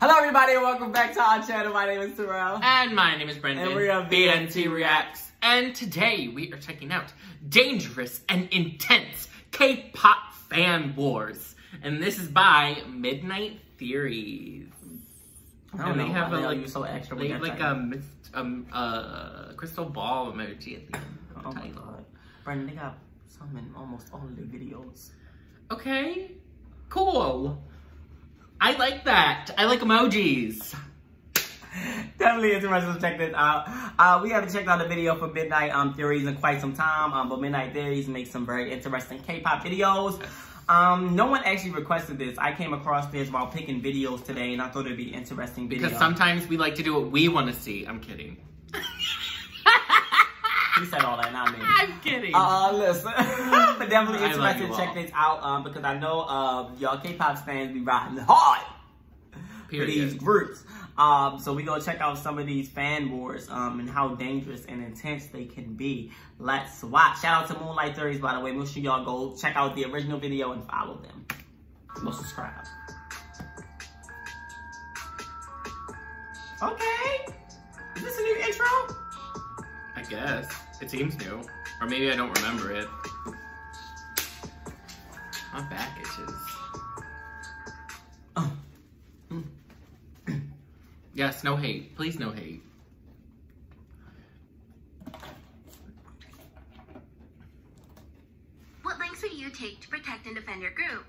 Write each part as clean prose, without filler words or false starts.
Hello everybody and welcome back to our channel. My name is Terrell. And my name is Brendan. And we are BNT Reacts. And today we are checking out Dangerous and Intense K-Pop Fan Wars. And this is by Midnight Theories. And they have so extra. They have like a crystal ball emoji at the end of the title. God. Brendan, they got some in almost all of their videos. Okay, cool. I like that. I like emojis. Definitely interested to check this out. We haven't checked out a video for Midnight Theories in quite some time, but Midnight Theories makes some very interesting K-pop videos. No one actually requested this. I came across this while picking videos today, and I thought it'd be an interesting video. Because sometimes we like to do what we want to see. I'm kidding. You said all that, not me. I'm kidding. Listen. But definitely interested to check this out because I know y'all K-pop fans be riding hard for these groups. So we gonna check out some of these fan wars and how dangerous and intense they can be. Let's watch. Shout out to Moonlight Theories, by the way. Make sure y'all go check out the original video and follow them. Go subscribe. Okay. Is this a new intro? I guess. It seems new. Or maybe I don't remember it. My back itches. Yes, no hate. Please, no hate. What lengths will you take to protect and defend your group?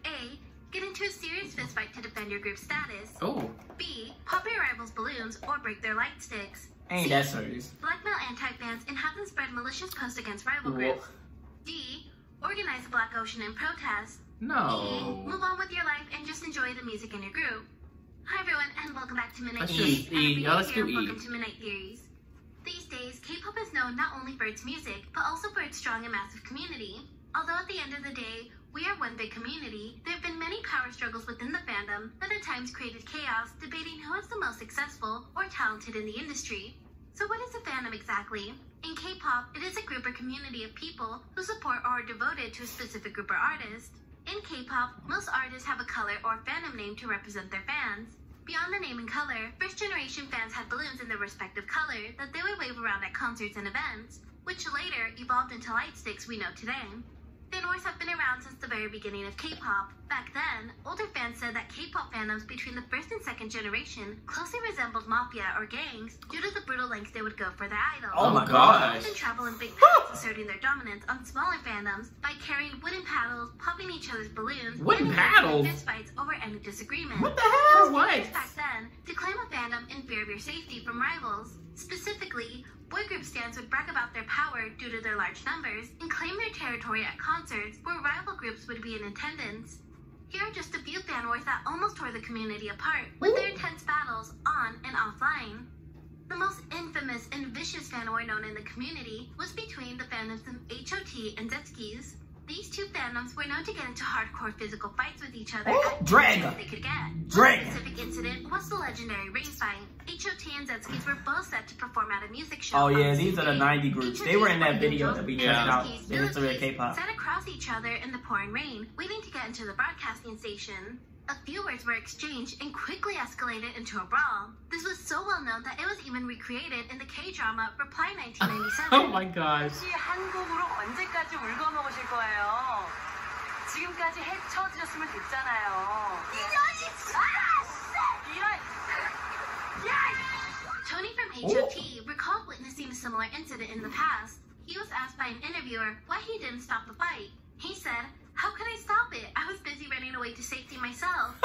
A. Get into a serious fistfight to defend your group's status. Oh. B. Pop your rivals' balloons or break their light sticks. Ain't that serious? Blackmail anti-fans and have them spread malicious posts against rival groups. D. Organize a Black Ocean in protest. No. E. Move on with your life and just enjoy the music in your group. Hi everyone, and welcome back to Midnight Let's Theories. just E. Yeah, let's do E. Welcome to Midnight Theories. These days, K-pop is known not only for its music, but also for its strong and massive community. Although at the end of the day, we are one big community, there have been many power struggles within the fandom that at times created chaos, debating who is the most successful or talented in the industry. So what is a fandom exactly? In K-pop, it is a group or community of people who support or are devoted to a specific group or artist. In K-pop, most artists have a color or fandom name to represent their fans. Beyond the name and color, first-generation fans had balloons in their respective color that they would wave around at concerts and events, which later evolved into light sticks we know today. Fan wars have been around since the very beginning of K-pop. Back then, older fans said that K-pop fandoms between the first and second generation closely resembled mafia or gangs due to the brutal lengths they would go for their idols. Oh my gosh. They often travel in big packs, asserting their dominance on smaller fandoms by carrying wooden paddles, popping each other's balloons, Wooden paddles? fist fights over any disagreement. What the hell? It was What? famous back then to claim a fandom in fear of your safety from rivals. Specifically, boy group stands would brag about their power due to their large numbers and claim their territory at concerts where rival groups would be in attendance. Here are just a few fan wars that almost tore the community apart with their intense battles on and offline. The most infamous and vicious fan war known in the community was between the fandoms of h.o.t and Zetskis. These two fandoms were known to get into hardcore physical fights with each other Dragon! they could get. Dragon! One specific incident was the legendary ring fight. H.o.T and Zetskis were both set to perform at a music show. Oh yeah, these are the 90 groups. They were in that video that we checked out. The history of K-pop. Sat across each other in the pouring rain, waiting to get into the broadcasting station. A few words were exchanged and quickly escalated into a brawl. This was so well known that it was even recreated in the K-drama Reply 1997. Oh my gosh. 한국으로 언제까지 울고 먹으실 거예요? 지금까지 헤쳐지셨으면 됐잖아요. Tony from h.o.t recalled witnessing a similar incident in the past. He was asked by an interviewer why he didn't stop the fight. He said, "How could I stop it? I was busy running away to safety myself."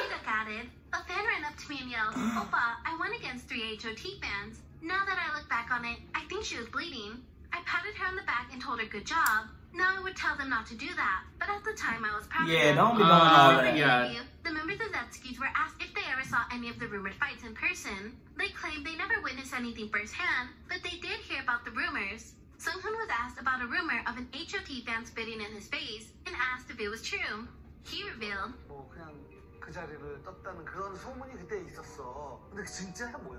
Jiduk added, "A fan ran up to me and yelled, 'Oppa, I won against 3 h.o.t fans. Now that I look back on it, I think she was bleeding. I patted her on the back and told her good job. Now I would tell them not to do that, but at the time I was proud of them.'" Yeah, don't be doing all In that. the Yeah. interview, the members of Zetskis were asked if they ever saw any of the rumored fights in person. They claimed they never witnessed anything firsthand, but they did hear about the rumors. Sunghoon was asked about a rumor of an h.o.t fan spitting in his face and asked if it was true. He revealed, 그냥 그 자리를 떴다는 그런 소문이 그때 있었어. 근데 진짜야 뭐야?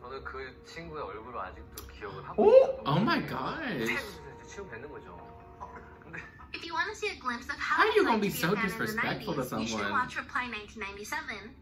저는 그 친구의 얼굴을 아직도 기억을 하고 오! 있거든요. Oh my gosh. 치우 뱉는 거죠. 근데 if you want to see a glimpse of how How are you it's gonna like be to so a fan in the disrespectful to 90s, you should someone? watch Reply 1997.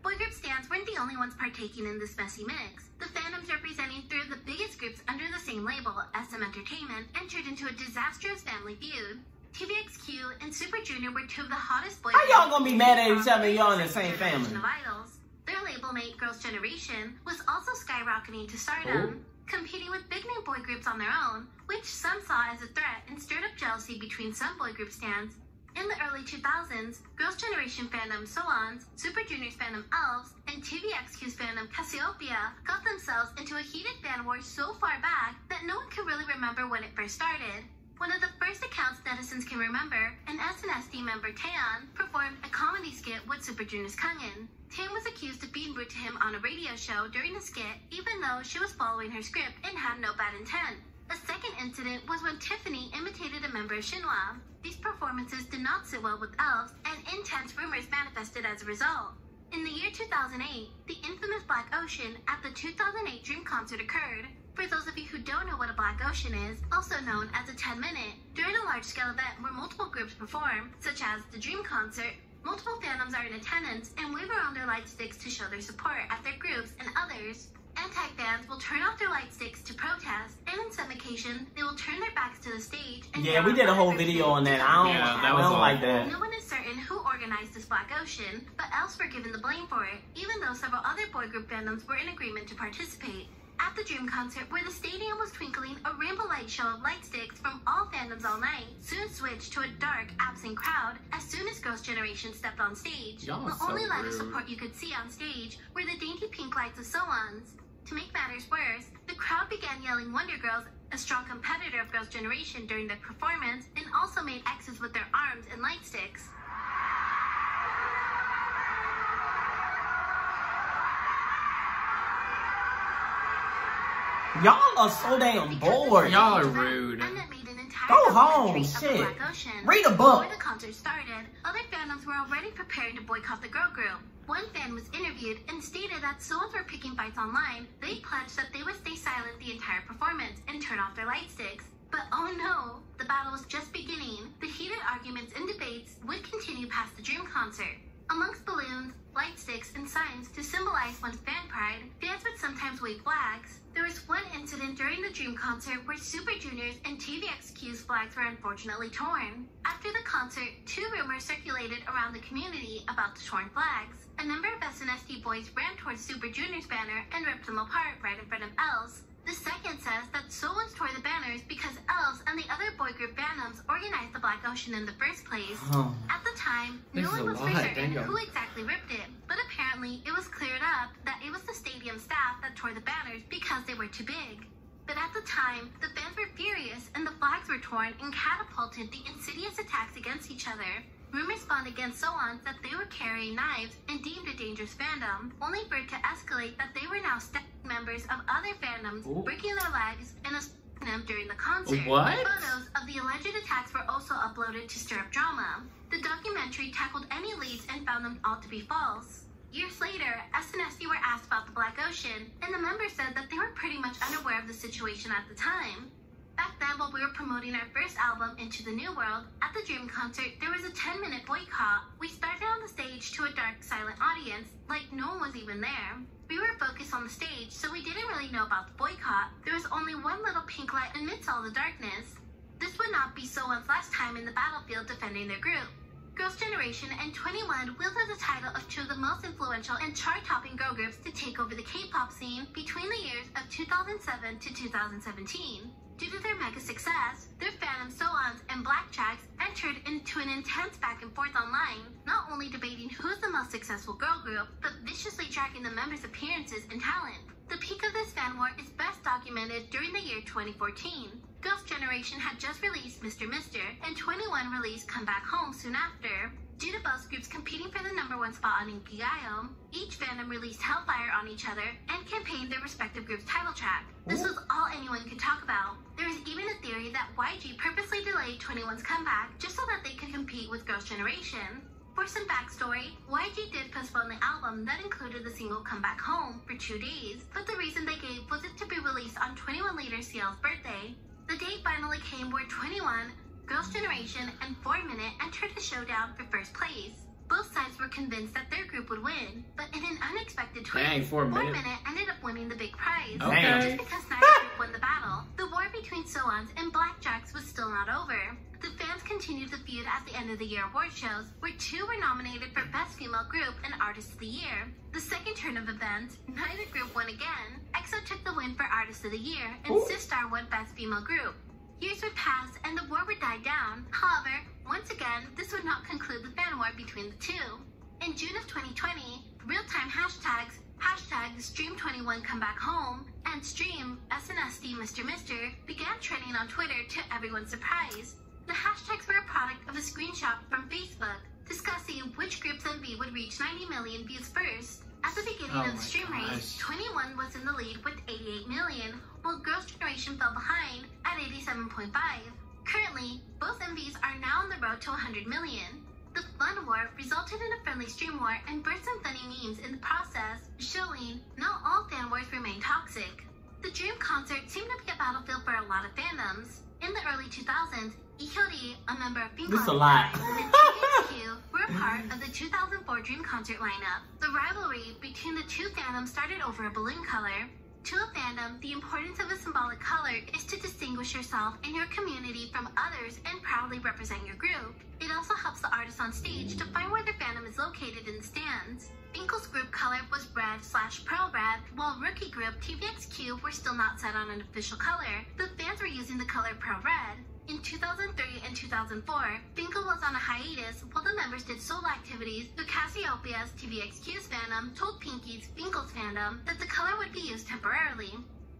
Boy group stans weren't the only ones partaking in this messy mix. The fandoms representing three of the biggest groups under the same label, SM Entertainment, entered into a disastrous family feud. TVXQ and Super Junior were two of the hottest boy groups. How y'all gonna be mad at each other and y'all in the same family? Of idols. Their label mate, Girls' Generation, was also skyrocketing to stardom, competing with big name boy groups on their own, which some saw as a threat and stirred up jealousy between some boy group stans. In the early 2000s, Girls' Generation fandom So-Ons, Super Junior's fandom Elves, and TVXQ's fandom Cassiopeia got themselves into a heated fan war so far back that no one could really remember when it first started. One of the first accounts netizens can remember, an SNSD member, Taeyeon, performed a comedy skit with Super Junior's Kangin. Taeyeon was accused of being rude to him on a radio show during the skit, even though she was following her script and had no bad intent. A second incident was when Tiffany imitated a member of Shinhwa. These performances did not sit well with Elves, and intense rumors manifested as a result. In the year 2008, the infamous Black Ocean at the 2008 Dream concert occurred. For those of you who don't know what a Black Ocean is, also known as a 10-minute, during a large-scale event where multiple groups perform, such as the Dream concert, multiple fandoms are in attendance and wave around their light sticks to show their support at their groups and others. Anti-fans will turn off their light sticks to protest, and on some occasions, they will turn their backs to the stage. And yeah, we did a whole video on that. I don't like that. No one is certain who organized this Black Ocean, but Elves were given the blame for it, even though several other boy group fandoms were in agreement to participate. At the Dream concert, where the stadium was twinkling, a rainbow light show of light sticks from all fandoms all night soon switched to a dark, absent crowd as soon as Girls' Generation stepped on stage. The only light of support you could see on stage were the dainty pink lights of So-Ons. To make matters worse, the crowd began yelling Wonder Girls, a strong competitor of Girls' Generation, during their performance, and also made X's with their arms and light sticks. Y'all are so damn bored. Y'all are rude. Go home, shit. Read a book. Before the concert started, other fandoms were already preparing to boycott the girl group. One fan was interviewed and stated that So-Ons were picking fights online. They pledged that they would stay silent the entire performance and turn off their light sticks. But oh no, the battle was just beginning. The heated arguments and debates would continue past the Dream concert. Amongst balloons, light sticks, and signs to symbolize one's fan pride, fans would sometimes wave flags. There was one incident during the Dream concert where Super Junior's and TVXQ's flags were unfortunately torn. After the concert, two rumors circulated around the community about the torn flags. A number of SNSD boys ran towards Super Junior's banner and ripped them apart right in front of Elves. The second says that So-Ons tore the banners because Elves and the other boy group fandoms organized the Black Ocean in the first place. At the time, no one was for certain who exactly ripped it, but apparently it was cleared up that it was the stadium staff that tore the banners because they were too big. But at the time, the fans were furious and the flags were torn and catapulted the insidious attacks against each other. Rumors spawned against So-Ons that they were carrying knives and deemed a dangerous fandom, only for it to escalate that they were now members of other fandoms, breaking their legs and assaulting them during the concert. What? Photos of the alleged attacks were also uploaded to stir up drama. The documentary tackled any leads and found them all to be false. Years later, SNSD were asked about the Black Ocean, and the members said that they were pretty much unaware of the situation at the time. Back then, while we were promoting our first album, Into the New World, at the Dream concert, there was a 10-minute boycott. We started on the stage to a dark, silent audience, like no one was even there. We were focused on the stage, so we didn't really know about the boycott. There was only one little pink light amidst all the darkness. This would not be So-On's last time in the battlefield defending their group. Girls' Generation and 21 wielded the title of two of the most influential and chart-topping girl groups to take over the K-pop scene between the years of 2007 to 2017. Due to their mega success, their fandom So-Ons and Blackjacks entered into an intense back and forth online, not only debating who's the most successful girl group, but viciously tracking the members' appearances and talent. The peak of this fan war is best documented during the year 2014. Girls' Generation had just released Mr. Mister, and 21 released Come Back Home soon after. Due to both groups competing for the #1 spot on Inkigayo, each fandom released Hellfire on each other and campaigned their respective group's title track. This was all anyone could talk about. There is even a theory that YG purposely delayed 21's comeback just so that they could compete with Girls' Generation. For some backstory, YG did postpone the album that included the single Come Back Home for 2 days, but the reason they gave was it to be released on 21 Leader CL's birthday. The date finally came where 21, Girls' Generation, and 4 Minute entered the showdown for first place. Both sides were convinced that their group would win, but in an unexpected twist, Dang, 4 minutes. ended up winning the big prize. Okay. Just because neither group won the battle, the war between Soans and Blackjacks was still not over. The fans continued the feud at the end of the year award shows, where 2 were nominated for Best Female Group and Artist of the Year. The second turn of events, neither group won again. EXO took the win for Artist of the Year, and Sistar won Best Female Group. Years would pass, and the war would die down. However, once again, this would not conclude the fan war between the two. In June of 2020, real-time hashtags #Stream21 Come Back Home and Stream SNSD Mr. began trending on Twitter to everyone's surprise. The hashtags were a product of a screenshot from Facebook discussing which group's MV would reach 90 million views first. At the beginning of the stream race, 21 was in the lead with 88 million, while Girls' Generation fell behind at 87.5. Currently, both MVs are now on the road to 100 million. The fun war resulted in a friendly stream war and birthed some funny memes in the process, showing not all fan wars remain toxic. The Dream concert seemed to be a battlefield for a lot of fandoms. In the early 2000s, h.o.t, a member of This a lot. and TVXQ were a part of the 2004 Dream concert lineup. The rivalry between the two fandoms started over a balloon color. To a fandom, the importance of a symbolic color is to distinguish yourself and your community from others and proudly represent your group. It also helps the artists on stage to find where their fandom is located in the stands. Finkel's group color was red/pearl red, while rookie group TVXQ were still not set on an official color. The fans were using the color pearl red. In 2003 and 2004, Finkel was on a hiatus while the members did solo activities. The Cassiopeia's TVXQ's fandom told Pinky's Finkel's fandom that the color would be used temporarily.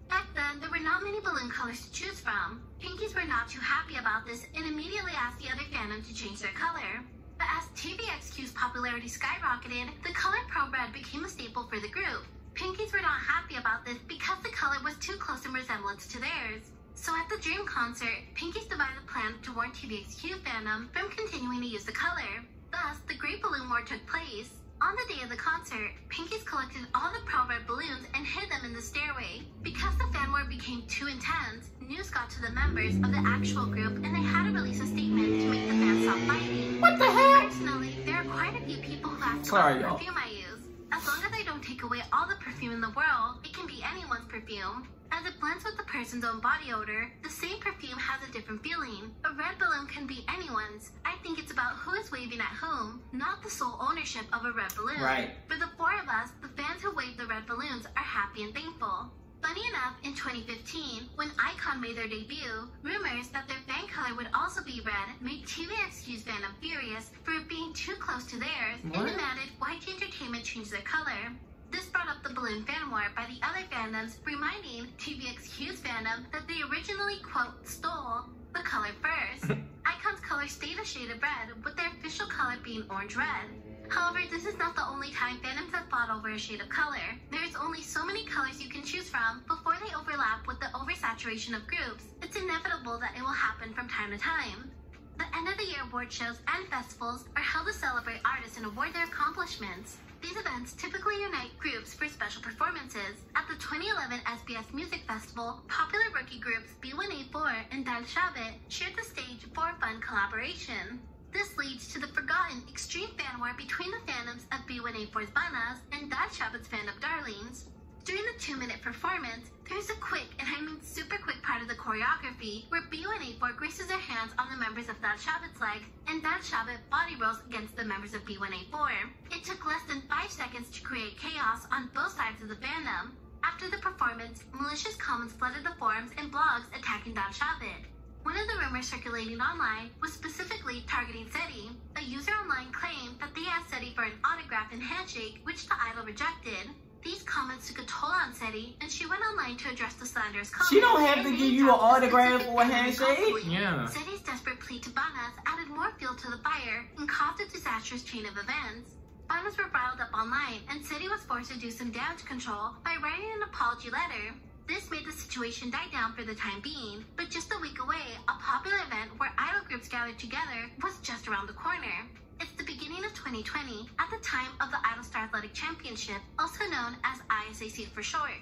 Back then, there were not many balloon colors to choose from. Pinkies were not too happy about this and immediately asked the other fandom to change their color. But as TVXQ's popularity skyrocketed, the color pearl red became a staple for the group. Pinkies were not happy about this because the color was too close in resemblance to theirs. So at the Dream concert, Pinkies devised a plan to warn TVXQ fandom from continuing to use the color. Thus, the Great Balloon War took place. On the day of the concert, Pinkies collected all the pearl red balloons and hid them in the stairway. Because the fan war became too intense, news got to the members of the actual group and they had to release a statement to make the fans stop fighting. What the hell? Personally, there are quite a few people who ask Sorry, about y'all. the perfume I use. As long as I don't take away all the perfume in the world, it can be anyone's perfume. As it blends with the person's own body odor, the same perfume has a different feeling. A red balloon can be anyone's. I think it's about who is waving at whom, not the sole ownership of a red balloon. Right. For the 4 of us, the fans who waved the red balloons are happy and thankful. Funny enough, in 2015, when iKON made their debut, rumors that their fan color would also be red made TVXQ's fandom furious for it being too close to theirs and demanded YG Entertainment change their color. This brought up the balloon fan war by the other fandoms, reminding TVXQ's fandom that they originally, quote, stole the color first. iKON's color stayed a shade of red, with their official color being orange-red. However, this is not the only time fandoms have fought over a shade of color. There is only so many colors you can choose from before they overlap with the oversaturation of groups. It's inevitable that it will happen from time to time. The end-of-the-year award shows and festivals are held to celebrate artists and award their accomplishments. These events typically unite groups for special performances. At the 2011 SBS Music Festival, popular rookie groups B1A4 and Dal Shabit shared the stage for a fun collaboration. This leads to the forgotten extreme fan war between the fandoms of B1A4's Banas and Dal Shabit's fandom Darlings. During the 2-minute performance, there's a quick, and I mean super quick part of the choreography where B1A4 graces their hands on the members of Dal Shabit's leg and Dal Shabit body rolls against the members of B1A4. It took less than 5 seconds to create chaos on both sides of the fandom. After the performance, malicious comments flooded the forums and blogs attacking Dal Shabit. One of the rumors circulating online was specifically targeting Seti. A user online claimed that they asked Seti for an autograph and handshake, which the idol rejected. These comments took a toll on Seti, and she went online to address the slanderous comments. She don't have to give you an autograph or a handshake. Yeah. Seti's desperate plea to Banas added more fuel to the fire and caused a disastrous chain of events. Banas were riled up online, and Seti was forced to do some damage control by writing an apology letter. This made the situation die down for the time being, but just a week away, a popular event where idol groups gathered together was just around the corner. It's the beginning of 2020, at the time of the Idol Star Athletic Championship, also known as ISAC for short.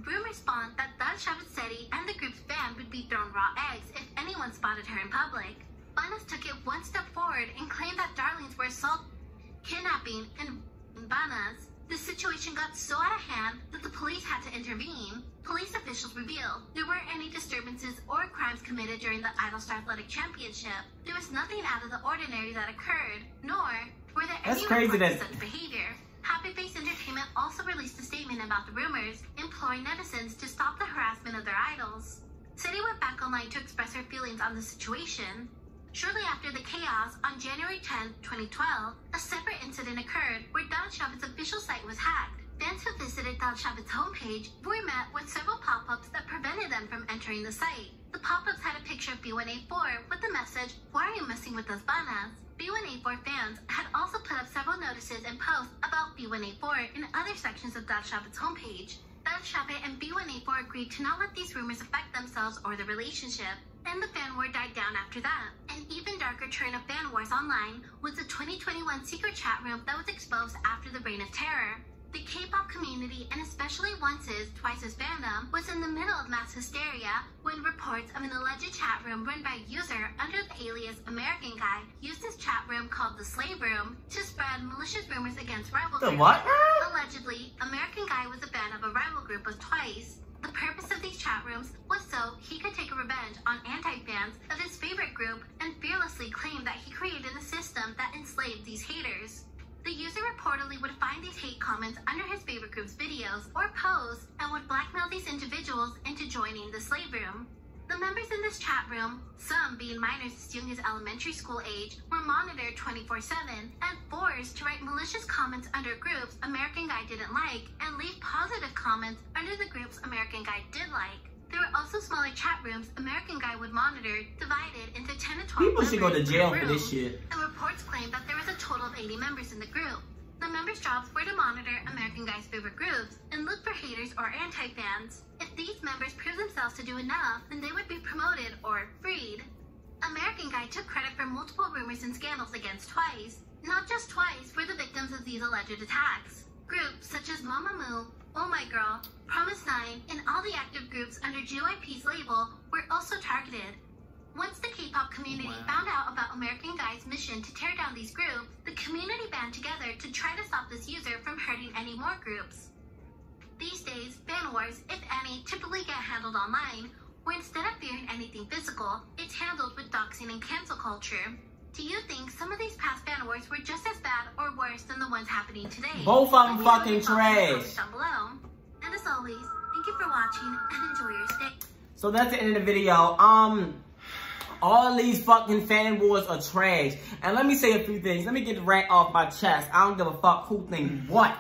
Rumors spawned that Dal Shabit Seti and the group's band would be thrown raw eggs if anyone spotted her in public. Banas took it one step forward and claimed that Darlings were assaulted. kidnapping, and banas. The situation got so out of hand that the police had to intervene. Police officials revealed there weren't any disturbances or crimes committed during the Idol Star Athletic Championship. There was nothing out of the ordinary that occurred, nor were there any reports of such behavior. Happy Face Entertainment also released a statement about the rumors, imploring netizens to stop the harassment of their idols. City went back online to express her feelings on the situation. Shortly after the chaos, on January 10, 2012, a separate incident occurred where Dal Shabit's official site was hacked. Fans who visited Dal Shabit's homepage were met with several pop-ups that prevented them from entering the site. The pop-ups had a picture of B1A4 with the message, "Why are you messing with those banas?" B1A4 fans had also put up several notices and posts about B1A4 in other sections of Dal Shabit's homepage. Dal Shabit and B1A4 agreed to not let these rumors affect themselves or the relationship, and the fan war died down after that. An even darker trend of fan wars online was the 2021 secret chat room that was exposed after the Reign of Terror. The K-pop community, and especially Twice's fandom, was in the middle of mass hysteria when reports of an alleged chat room run by a user under the alias American Guy used this chat room called the Slave Room to spread malicious rumors against rival groups. The what? Allegedly, American Guy was a fan of a rival group of Twice. The purpose of these chat rooms was so he could take revenge on anti-fans of his favorite group and fearlessly claim that he created a system that enslaved these haters. The user reportedly would find these hate comments under his favorite group's videos or posts and would blackmail these individuals into joining the slave room. The members in this chat room, some being minors as young as elementary school age, were monitored 24/7 and forced to write malicious comments under groups American Guy didn't like and leave positive comments under the groups American Guy did like. There were also smaller chat rooms American Guy would monitor, divided into 10 to 12 People should go to jail for this shit. And reports claim that there was a total of 80 members in the group. The members' jobs were to monitor American Guy's favorite groups and look for haters or anti-fans. If these members proved themselves to do enough, then they would be promoted or freed. American Guy took credit for multiple rumors and scandals against Twice. Not just Twice were the victims of these alleged attacks. Groups such as Mamamoo, Oh My Girl, Promise 9, and all the active groups under JYP's label were also targeted. Once the K-pop community found out about American Guy's mission to tear down these groups, the community band together to try to stop this user from hurting any more groups. These days, fan wars, if any, typically get handled online, where instead of fearing anything physical, it's handled with doxing and cancel culture. Do you think some of these past fan wars were just as bad or worse than the ones happening today? Both of them fucking trash. Down below. And as always, thank you for watching and enjoy your stay. So that's the end of the video. All these fucking fan wars are trash. And let me say a few things. Let me get the rant off my chest. I don't give a fuck who thinks what.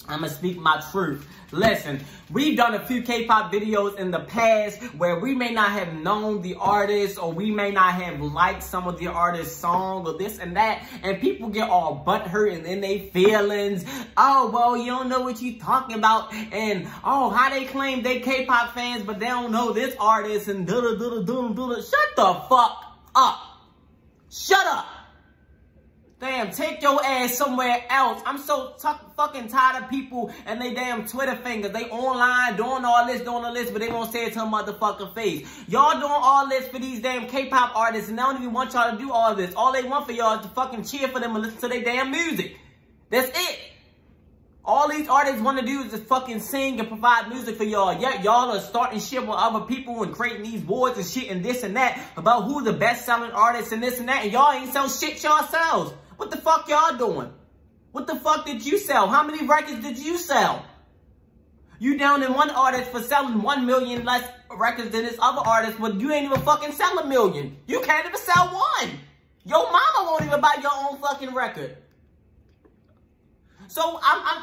I'ma speak my truth. Listen, we've done a few K-pop videos in the past where we may not have known the artist or we may not have liked some of the artist's song or this and that, and people get all butthurt and in their feelings. Oh, well, you don't know what you talking about, and oh, how they claim they K-pop fans but they don't know this artist and da-da-da-da-da-da. Shut the fuck up. Shut up. Damn, take your ass somewhere else. I'm so fucking tired of people and they damn Twitter fingers. They online doing all this, but they won't say it to a motherfucking face. Y'all doing all this for these damn K-pop artists and they don't even want y'all to do all this. All they want for y'all is to fucking cheer for them and listen to their damn music. That's it. All these artists want to do is just fucking sing and provide music for y'all. Yeah, y'all are starting shit with other people and creating these wars and shit and this and that about who the best selling artists and this and that, and y'all ain't sell shit yourselves. What the fuck y'all doing? What the fuck did you sell? How many records did you sell? You down in one artist for selling 1 million less records than this other artist, but you ain't even fucking sell 1 million. You can't even sell one. Your mama won't even buy your own fucking record. So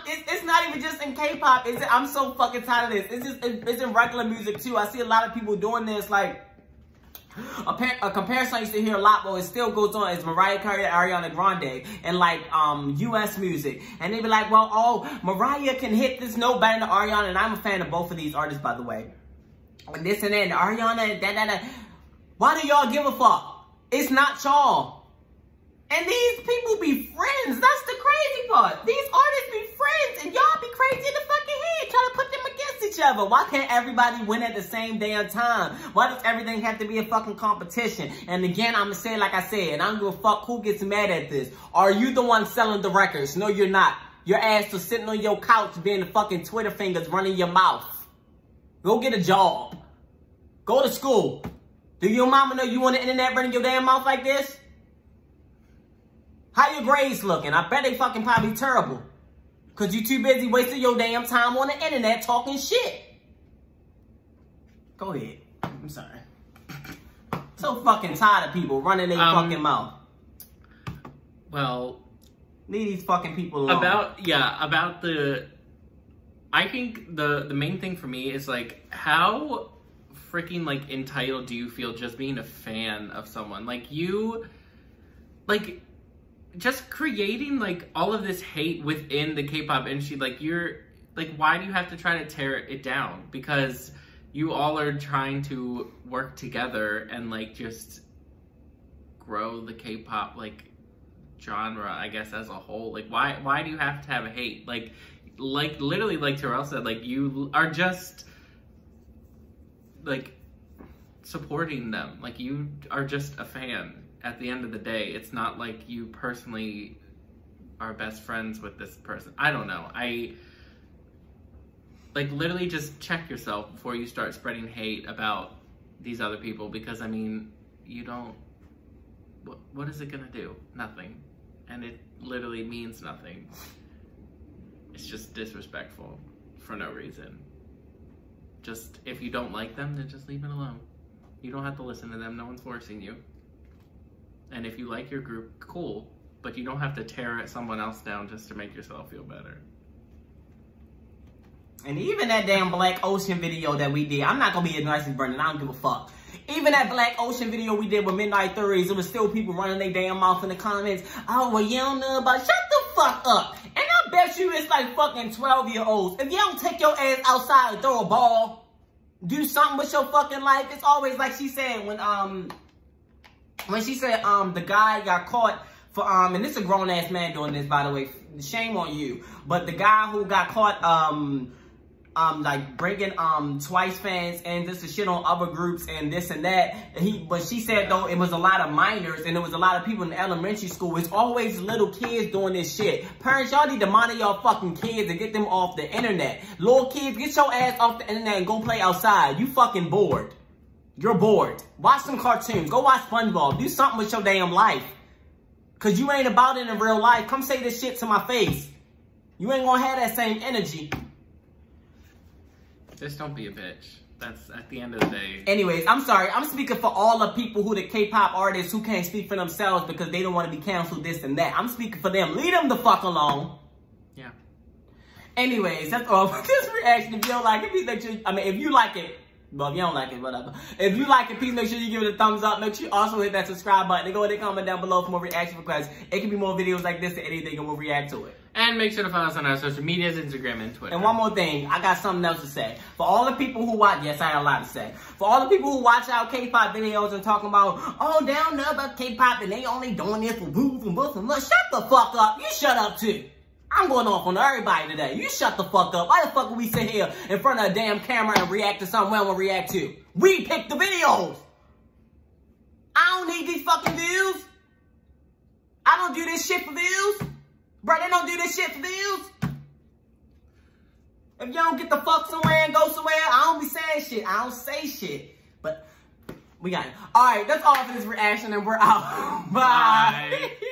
it's not even just in K-pop. I'm so fucking tired of this. It's in regular music too. I see a lot of people doing this, like a comparison I used to hear a lot, but it still goes on, is Mariah Carey and Ariana Grande and like US music. And they be like, well, oh, Mariah can hit this note better than Ariana, and I'm a fan of both of these artists, by the way. And this and that, and Ariana and that. Why do y'all give a fuck? It's not y'all. And these people be friends. That's the crazy part. These artists be friends, and y'all be crazy in the fucking head trying to put them against each other. Why can't everybody win at the same damn time? Why does everything have to be a fucking competition? And again, I'm gonna say it like I said, and I don't give a fuck who gets mad at this. Are you the one selling the records? No, you're not. Your ass was sitting on your couch being the fucking Twitter fingers running your mouth. Go get a job. Go to school. Do your mama know you on the internet running your damn mouth like this? How your grades looking? I bet they fucking probably terrible. Cause you too busy wasting your damn time on the internet talking shit. Go ahead. I'm sorry. So fucking tired of people running their fucking mouth. Well, leave these fucking people alone. I think the main thing for me is like, how freaking like entitled do you feel just being a fan of someone? Like you, like just creating like all of this hate within the K-pop industry. Like you're like, why do you have to try to tear it down? Because you all are trying to work together and like just grow the K-pop like genre, I guess, as a whole. Like why do you have to have a hate? Like literally, like Terrell said, like you are just like supporting them. Like you are just a fan at the end of the day. It's not like you personally are best friends with this person. I don't know. Like literally just check yourself before you start spreading hate about these other people, because I mean, you don't, what is it gonna do? Nothing. And it literally means nothing. It's just disrespectful for no reason. Just, if you don't like them, then just leave it alone. You don't have to listen to them. No one's forcing you. And if you like your group, cool. But you don't have to tear someone else down just to make yourself feel better. And even that damn Black Ocean video that we did, I'm not gonna be as nice as Brendan, I don't give a fuck. Even that Black Ocean video we did with Midnight Theories, there was still people running their damn mouth in the comments. Oh, well, you don't know about, shut the fuck up. And I bet you it's like fucking 12-year-olds. If you don't take your ass outside and throw a ball, do something with your fucking life, it's always like she said when she said the guy got caught for and this is a grown ass man doing this, by the way, shame on you, but the guy who got caught like bringing Twice fans and this is shit on other groups and this and that, but she said though it was a lot of minors and there was a lot of people in elementary school. It's always little kids doing this shit. Parents, y'all need to monitor y'all fucking kids and get them off the internet. Little kids, get your ass off the internet and go play outside. You fucking bored. You're bored. Watch some cartoons. Go watch SpongeBob. Do something with your damn life. Cause you ain't about it in real life. Come say this shit to my face. You ain't gonna have that same energy. Just don't be a bitch. That's at the end of the day. Anyways, I'm sorry. I'm speaking for all the people who the K-pop artists who can't speak for themselves because they don't want to be canceled, this and that. I'm speaking for them. Leave them the fuck alone. Yeah. Anyways, that's all for this reaction. If you don't like it, please make sure, if you like it, well, if you don't like it, whatever. If you like it, please make sure you give it a thumbs up. Make sure you also hit that subscribe button and go ahead and comment down below for more reaction requests. It can be more videos like this or anything and we'll react to it. And make sure to follow us on our social medias, Instagram and Twitter. And one more thing, I got something else to say. For all the people who watch, yes, I got a lot to say. For all the people who watch our K-pop videos and talking about, oh, they don't know about K-pop and they only doing this for boobs and boobs and look, shut the fuck up. You shut up too. I'm going off on everybody today. You shut the fuck up. Why the fuck would we sit here in front of a damn camera and react to something we don't want to react to? We pick the videos. I don't need these fucking views. I don't do this shit for views. Bro, they don't do this shit for views. If you don't get the fuck somewhere and go somewhere, I don't be saying shit. I don't say shit. But we got it. Alright, that's all for this reaction and we're out. Bye. Bye.